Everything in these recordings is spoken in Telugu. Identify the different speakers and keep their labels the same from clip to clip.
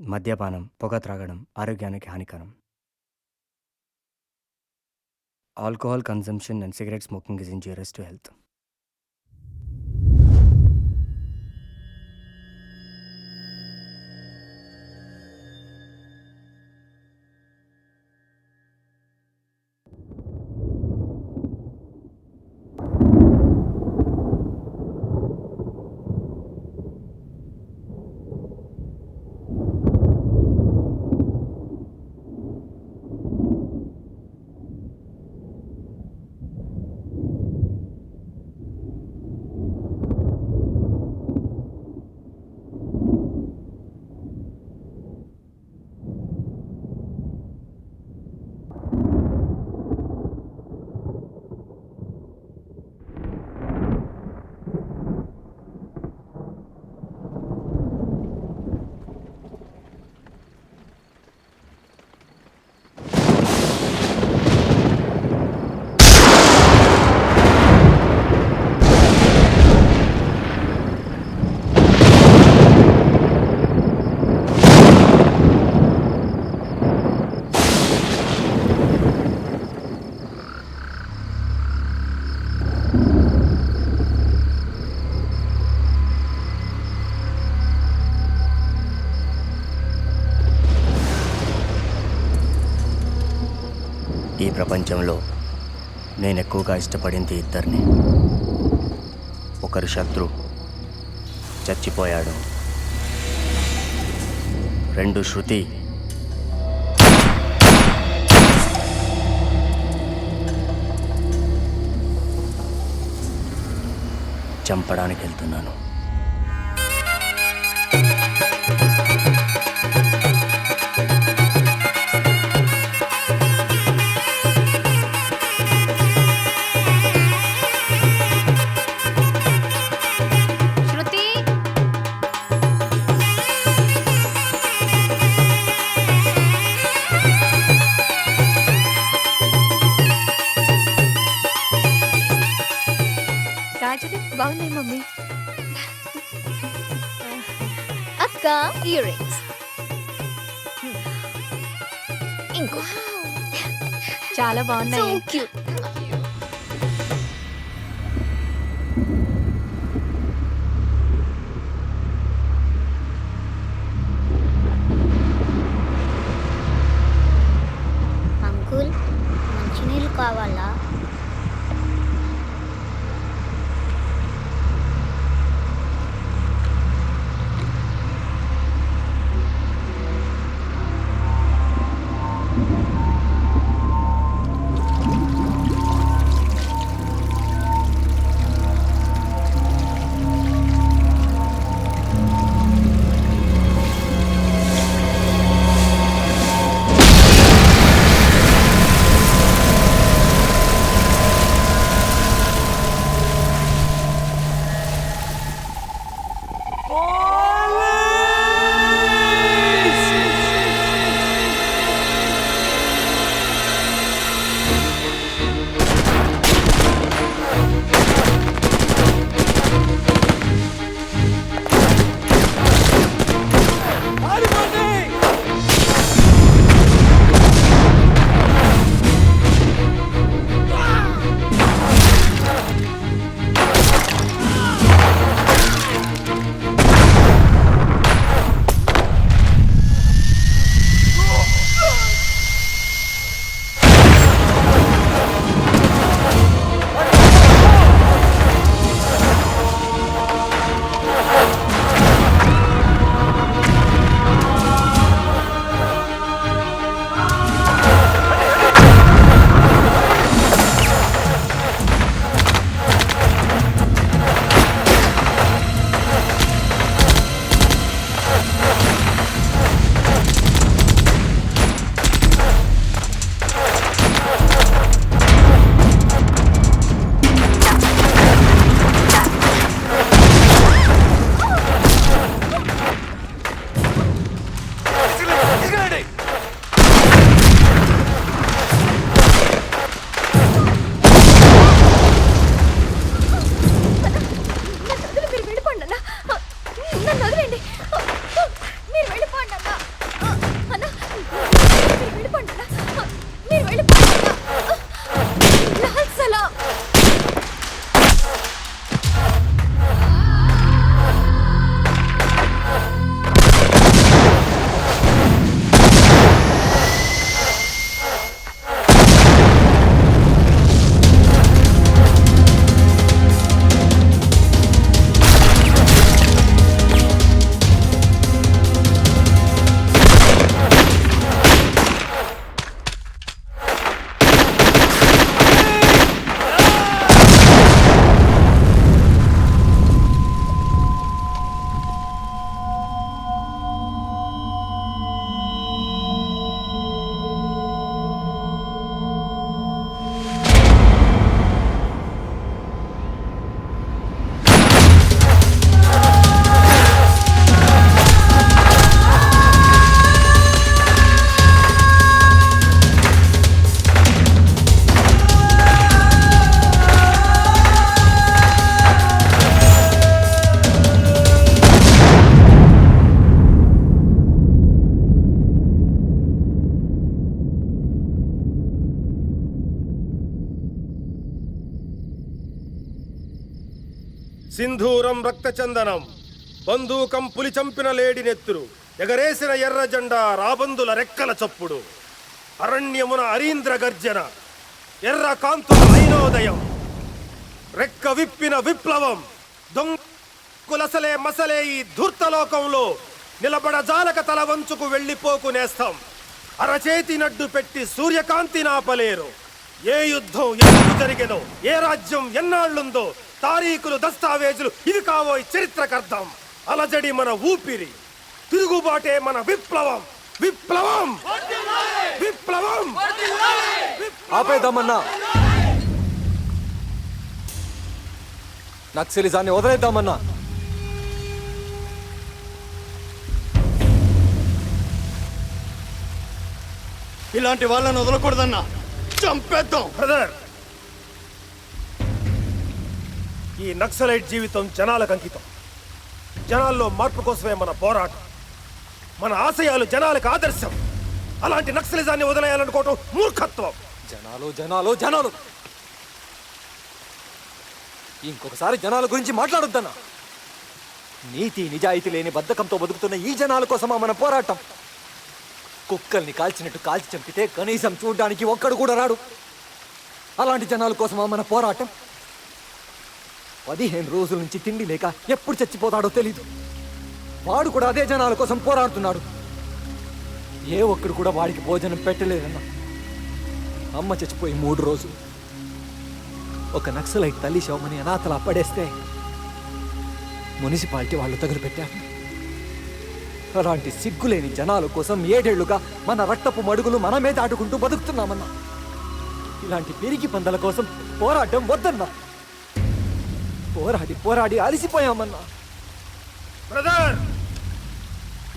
Speaker 1: మద్యపానం, పొగ త్రాగడం ఆరోగ్యానికి హానికరం. Alcohol consumption and cigarette smoking is injurious to health. ఈ ప్రపంచంలో నేను ఎక్కువగా ఇష్టపడింది ఇద్దరిని. ఒకరు శత్రు, చచ్చిపోయాడు. రెండు శృతి, చంపడానికి వెళ్తున్నాను.
Speaker 2: బాగున్నాయి మమ్మీ.
Speaker 3: అక్క ఇయర్ రింగ్స్ ఇంకో
Speaker 2: చాలా
Speaker 3: సో
Speaker 2: బాగున్నాయి.
Speaker 3: క్యూట్. అంకుల్ మంచినీళ్ళు కావాలా?
Speaker 4: సింధూరం రక్తచందనం, బంధూకం పులి చంపిన లేడి నెత్తురు, ఎగరేసిన ఎర్ర జెండా రాబందుల రెక్కల చప్పుడు, అరణ్యమున అరీంద్ర గర్జన, ఎర్ర కాంతుల ఐనోదయం, రెక్క విప్పిన విప్లవం, దొంగలసలే మసలే ఈ ధూర్తలోకంలో నిలబడ జాలక తల వంచుకు వెళ్ళిపోకు నేస్తం, అరచేతి నడ్డు పెట్టి సూర్యకాంతి నాపలేరు. ఏ యుద్ధం ఎందుకు జరిగేదో, ఏ రాజ్యం ఎన్నాళ్ళుందో, తారీఖులు దస్తావేజులు ఇవి కావోయ్ చరిత్రకర్థం. అలజడి మన ఊపిరి, తిరుగుబాటే మన విప్లవం. విప్లవం విప్లవం
Speaker 5: ఆపేద్దామన్నా, నక్సలిజాన్ని వదిలేద్దామన్నా.
Speaker 6: ఇలాంటి వాళ్ళని వదలకూడదన్నా, చంపేద్దాం.
Speaker 4: బ్రదర్, ఈ నక్సలైట్ జీవితం జనాలకు అంకితం. జనాల్లో మార్పు కోసమే మన పోరాటం. మన ఆశయాలు జనాలకు ఆదర్శం. అలాంటి నక్సలిజాన్ని వదిలేయాలనుకోవటం మూర్ఖత్వం.
Speaker 5: జనాలు జనాలు జనాలు, ఇంకొకసారి జనాల గురించి మాట్లాడొద్దన్నా. నీతి నిజాయితీ లేని బద్ధకంతో బతుకుతున్న ఈ జనాల కోసమా మన పోరాటం? కుక్కల్ని కాల్చినట్టు కాల్చి చంపితే కనీసం చూడడానికి ఒక్కడు కూడా రాడు. అలాంటి జనాల కోసమా మన పోరాటం? 15 రోజుల నుంచి తిండి లేక ఎప్పుడు చచ్చిపోతాడో తెలీదు. వాడు కూడా అదే జనాల కోసం పోరాడుతున్నాడు. ఏ ఒక్కడు కూడా వాడికి భోజనం పెట్టలేదన్నా. అమ్మ చచ్చిపోయి 3 రోజులు. ఒక నక్సలైట్ తల్లి శవమని అనాథలా పడేస్తే మున్సిపాలిటీ వాళ్ళు తగులుపెట్టారు. అలాంటి సిగ్గులేని జనాల కోసం 7 ఏళ్లుగా మన రక్తపు మడుగులు మనమే దాటుకుంటూ బతుకుతున్నామన్నా. ఇలాంటి పెరిగి పందల కోసం పోరాటం వద్దన్నా. పోరాడి పోరాడి అలసిపోయామన్నా.
Speaker 4: బ్రదర్,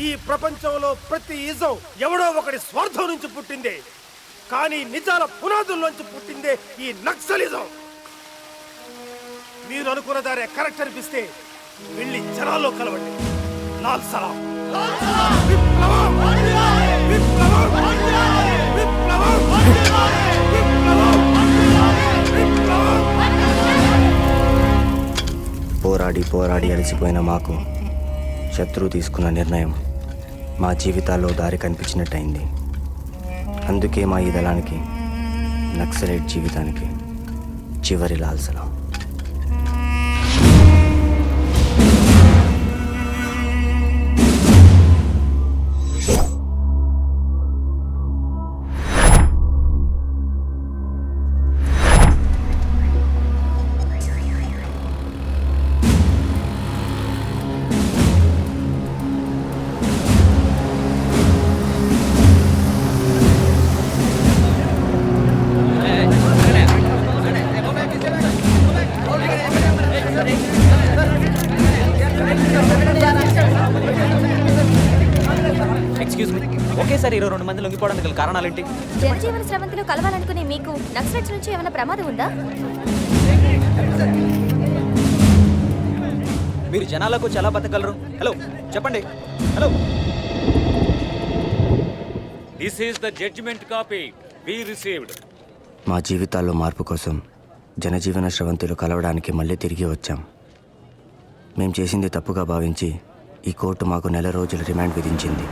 Speaker 4: ఈ ప్రపంచంలో ప్రతి ఇజం ఎవడో ఒకటి స్వార్థం నుంచి పుట్టిందే, కానీ నిజాల పునాదుల్లోంచి పుట్టిందే ఈ నక్సలిజం. మీరు అనుకున్న దారే కరెక్ట్ అనిపిస్తే వెళ్ళి జనాల్లో కలవండి. లాల్ సలాం. విప్లవం! విప్లవం! విప్లవం! విప్లవం! విప్లవం!
Speaker 1: పోరాడి పోరాడి అలసిపోయిన మాకు శత్రువు తీసుకున్న నిర్ణయం మా జీవితాల్లో దారి కనిపించినట్టయింది. అందుకే మా ఈ దళానికి, నక్సలైట్ జీవితానికి చివరి లాల్ సలాం.
Speaker 7: ఎక్స్క్యూజ్ మీ, ఒకేసారి 22 మంది లొంగిపోవడానికి గల కారణాలేంటి?
Speaker 2: జనజీవన స్రవంతిలో కలవాలనుకునే మీకు నక్సలైట్స్ నుంచి ఏమైనా ప్రమాదం ఉందా?
Speaker 7: మీరు జనాలకు చాలా బతకగలరు. హలో చెప్పండి. Hello,
Speaker 8: this is the judgement copy we received.
Speaker 1: మా జీవితాల్లో మార్పు కోసం జనజీవన స్రవంతిలో కలవడానికి మళ్ళీ తిరిగి వచ్చాం. మేం చేసింది తప్పుగా భావించి ఈ కోర్టు మాకు 4 రోజుల రిమాండ్ విధించింది.